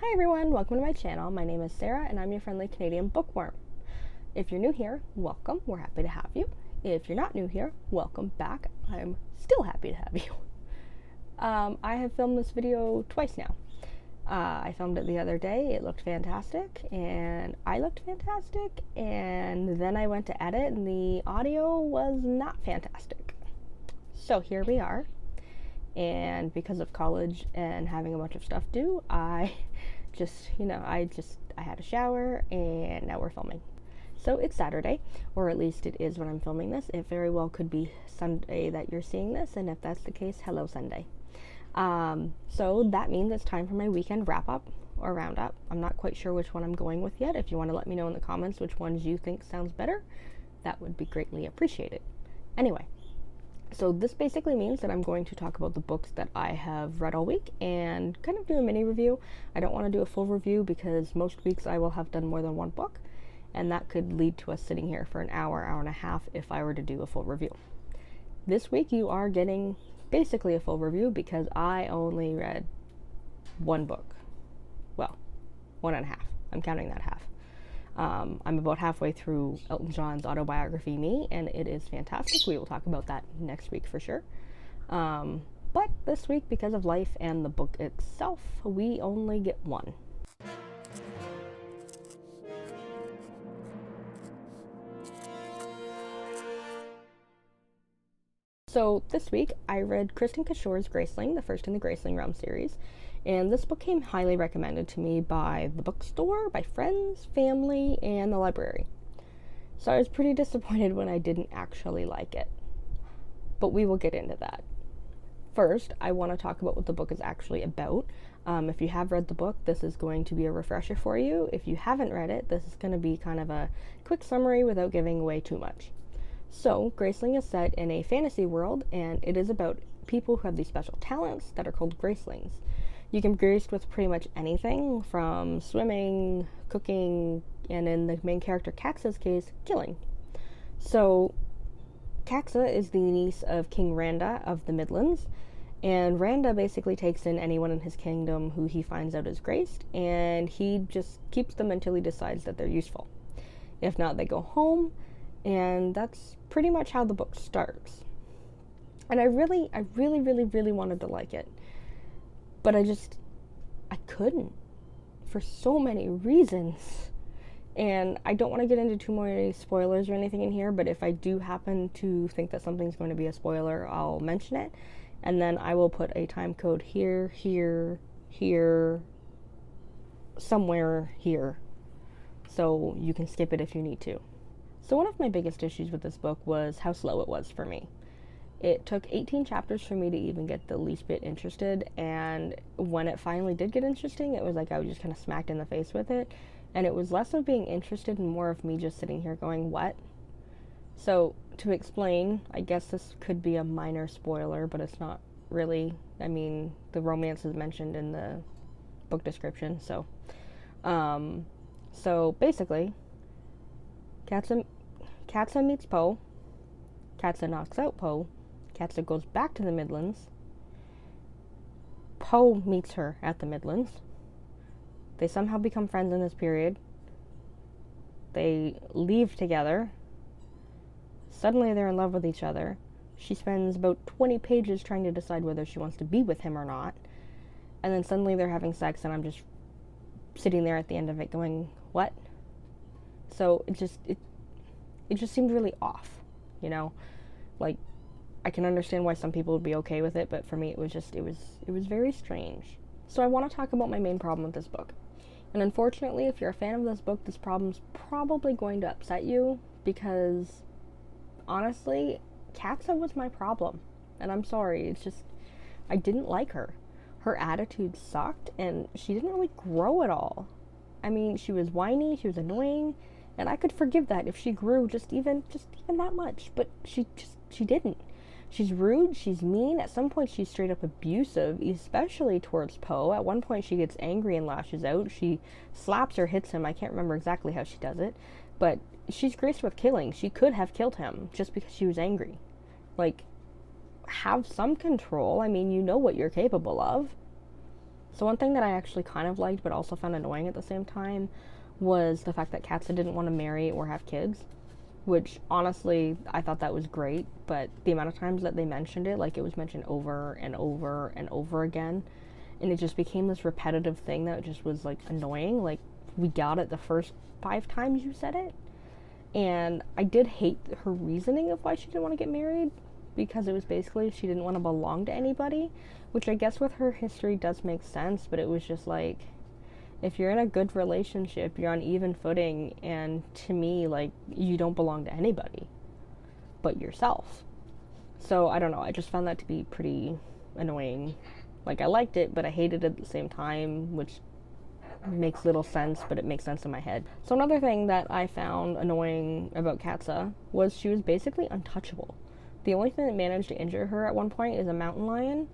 Hi everyone, welcome to my channel. My name is Sarah and I'm your friendly Canadian bookworm. If you're new here, welcome. We're happy to have you. If you're not new here, welcome back. I'm still happy to have you. I have filmed this video twice now. I filmed it the other day. It looked fantastic and I looked fantastic, and then I went to edit and the audio was not fantastic. So here we are. And because of college and having a bunch of stuff due, I had a shower and now we're filming. So it's Saturday, or at least it is when I'm filming this. It very well could be Sunday that you're seeing this, and if that's the case, hello Sunday. So that means it's time for my weekend wrap up or roundup. I'm not quite sure which one I'm going with yet. If you want to let me know in the comments which ones you think sounds better, that would be greatly appreciated. Anyway. So this basically means that I'm going to talk about the books that I have read all week and kind of do a mini review. I don't want to do a full review because most weeks I will have done more than one book, and that could lead to us sitting here for an hour, hour and a half if I were to do a full review. This week you are getting basically a full review because I only read one book. Well, one and a half. I'm counting that half. I'm about halfway through Elton John's autobiography, Me, and it is fantastic. We will talk about that next week for sure. But this week, because of life and the book itself, we only get one. So this week, I read Kristin Cashore's Graceling, the first in the Graceling realm series. And this book came highly recommended to me by the bookstore, by friends, family, and the library. So I was pretty disappointed when I didn't actually like it. But we will get into that. First, I want to talk about what the book is actually about. If you have read the book, this is going to be a refresher for you. If you haven't read it, this is going to be kind of a quick summary without giving away too much. So, Graceling is set in a fantasy world, and it is about people who have these special talents that are called Gracelings. You can be graced with pretty much anything from swimming, cooking, and in the main character Caxa's case, killing. So Caxa is the niece of King Randa of the Midlands, and Randa basically takes in anyone in his kingdom who he finds out is graced, and he just keeps them until he decides that they're useful. If not, they go home, and that's pretty much how the book starts. And I really wanted to like it. But I couldn't, for so many reasons. And I don't want to get into too many spoilers or anything in here, but if I do happen to think that something's going to be a spoiler, I'll mention it. And then I will put a time code here, somewhere here. So you can skip it if you need to. So one of my biggest issues with this book was how slow it was for me. It took 18 chapters for me to even get the least bit interested, and when it finally did get interesting, it was like I was just kind of smacked in the face with it, and it was less of being interested and more of me just sitting here going, what? So, to explain, I guess this could be a minor spoiler, but it's not really. I mean, the romance is mentioned in the book description, so. So, basically, Katsa meets Poe, Katsa knocks out Poe, Katsa goes back to the Midlands. Poe meets her at the Midlands. They somehow become friends in this period. They leave together. Suddenly they're in love with each other. She spends about 20 pages trying to decide whether she wants to be with him or not. And then suddenly they're having sex, and I'm just sitting there at the end of it going, what? So it just seemed really off, you know? Like, I can understand why some people would be okay with it, but for me it was very strange. So I want to talk about my main problem with this book. And unfortunately, if you're a fan of this book, this problem's probably going to upset you, because honestly, Katsa was my problem. And I'm sorry, it's just, I didn't like her. Her attitude sucked, and she didn't really grow at all. I mean, she was whiny, she was annoying, and I could forgive that if she grew just even that much, but she didn't. She's rude, she's mean, at some point she's straight up abusive, especially towards Poe. At one point she gets angry and lashes out. She slaps or hits him. I can't remember exactly how she does it, but she's graced with killing. She could have killed him just because she was angry. Like, have some control. I mean, you know what you're capable of. So one thing that I actually kind of liked but also found annoying at the same time was the fact that Katza didn't want to marry or have kids, which honestly I thought that was great, but the amount of times that they mentioned it, like it was mentioned over and over and over again, and it just became this repetitive thing that just was like annoying. Like, we got it the first 5 times you said it. And I did hate her reasoning of why she didn't want to get married, because it was basically she didn't want to belong to anybody, which I guess with her history does make sense, but it was just like, if you're in a good relationship, you're on even footing, and to me, like, you don't belong to anybody but yourself. So I don't know, I just found that to be pretty annoying. Like, I liked it, but I hated it at the same time, which makes little sense, but it makes sense in my head. So another thing that I found annoying about Katza was she was basically untouchable. The only thing that managed to injure her at one point is a mountain lion,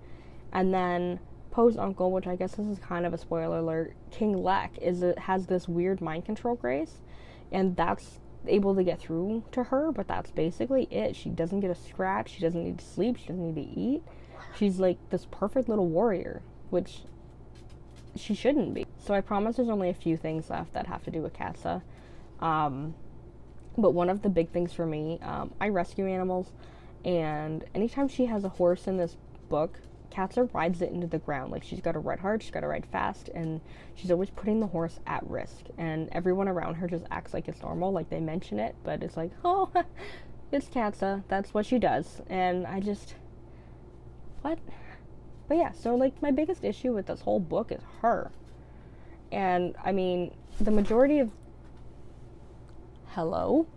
and then Poe's uncle, which I guess this is kind of a spoiler alert, King Lek, has this weird mind control grace, and that's able to get through to her, but that's basically it. She doesn't get a scratch, she doesn't need to sleep, she doesn't need to eat. She's like this perfect little warrior, which she shouldn't be. So I promise there's only a few things left that have to do with Katza. But one of the big things for me, I rescue animals, and anytime she has a horse in this book, Katza rides it into the ground. Like, she's got to ride hard, she's got to ride fast, and she's always putting the horse at risk. And everyone around her just acts like it's normal, like they mention it, but it's like, oh, it's Katza, that's what she does. And I just, what? But yeah, so like my biggest issue with this whole book is her. And I mean, the majority of, hello?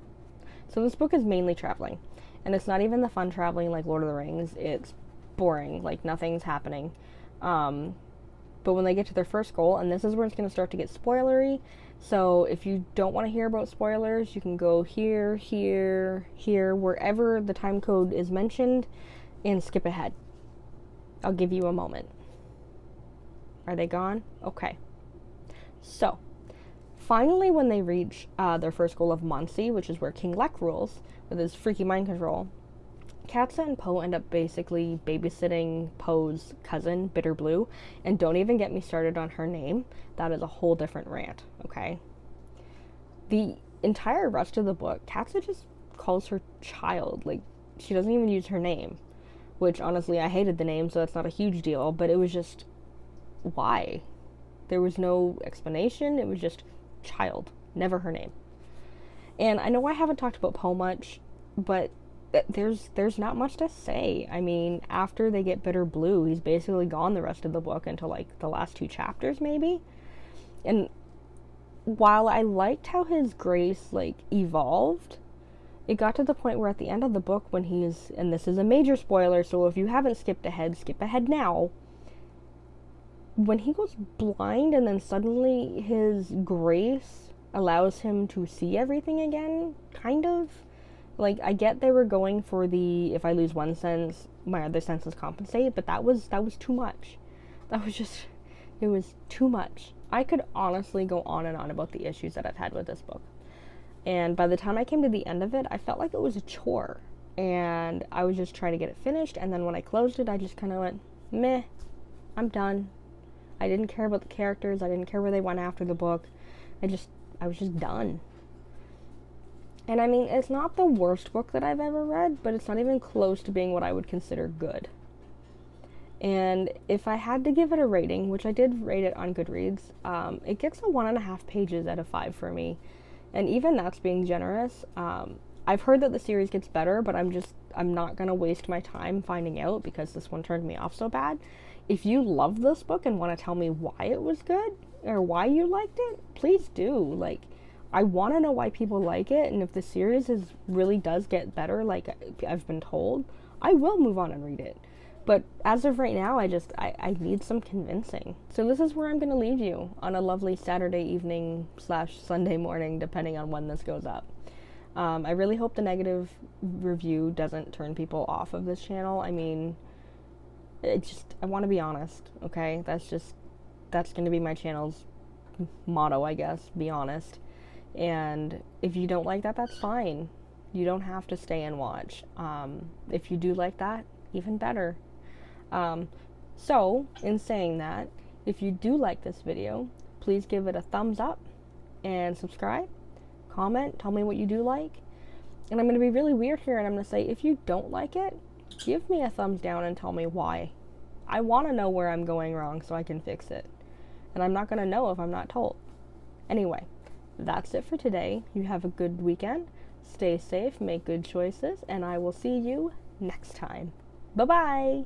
So this book is mainly traveling. And it's not even the fun traveling like Lord of the Rings. It's boring, like nothing's happening. But when they get to their first goal, and this is where it's going to start to get spoilery, so if you don't want to hear about spoilers, you can go here, here, here, wherever the time code is mentioned, and skip ahead. I'll give you a moment. Are they gone? Okay. So, finally when they reach their first goal of Muncie, which is where King Lek rules, with his freaky mind control, Katza and Poe end up basically babysitting Poe's cousin, Bitter Blue, and don't even get me started on her name. That is a whole different rant, okay? The entire rest of the book, Katza just calls her child. Like, she doesn't even use her name, which honestly I hated the name, so that's not a huge deal, but it was just, why? There was no explanation, it was just child, never her name. And I know I haven't talked about Poe much, but there's not much to say. I mean, after they get Bitter Blue, he's basically gone the rest of the book until like the last 2 chapters maybe. And while I liked how his grace like evolved, it got to the point where at the end of the book when he's, and this is a major spoiler, so if you haven't skipped ahead, skip ahead now. When he goes blind and then suddenly his grace allows him to see everything again, kind of. Like, I get they were going for the, if I lose one sense, my other senses compensate, but that was too much. That was just, it was too much. I could honestly go on and on about the issues that I've had with this book. And by the time I came to the end of it, I felt like it was a chore. And I was just trying to get it finished, and then when I closed it, I just kind of went, meh, I'm done. I didn't care about the characters, I didn't care where they went after the book. I was just done. And I mean, it's not the worst book that I've ever read, but it's not even close to being what I would consider good. And if I had to give it a rating, which I did rate it on Goodreads, it gets a 1.5 pages out of 5 for me. And even that's being generous. I've heard that the series gets better, but I'm not going to waste my time finding out because this one turned me off so bad. If you love this book and want to tell me why it was good or why you liked it, please do. Like, I want to know why people like it, and if the series really does get better, like I've been told, I will move on and read it. But as of right now, I need some convincing. So this is where I'm going to leave you on a lovely Saturday evening / Sunday morning, depending on when this goes up. I really hope the negative review doesn't turn people off of this channel. I mean, I want to be honest, okay? That's going to be my channel's motto, I guess, be honest. And if you don't like that, that's fine. You don't have to stay and watch. If you do like that, even better. So, in saying that, If you do like this video, please give it a thumbs up and subscribe, comment, tell me what you do like. And I'm going to be really weird here, and I'm going to say, if you don't like it, give me a thumbs down and tell me why. I want to know where I'm going wrong so I can fix it. And I'm not going to know if I'm not told. Anyway, that's it for today. You have a good weekend. Stay safe, make good choices, and I will see you next time. Bye-bye!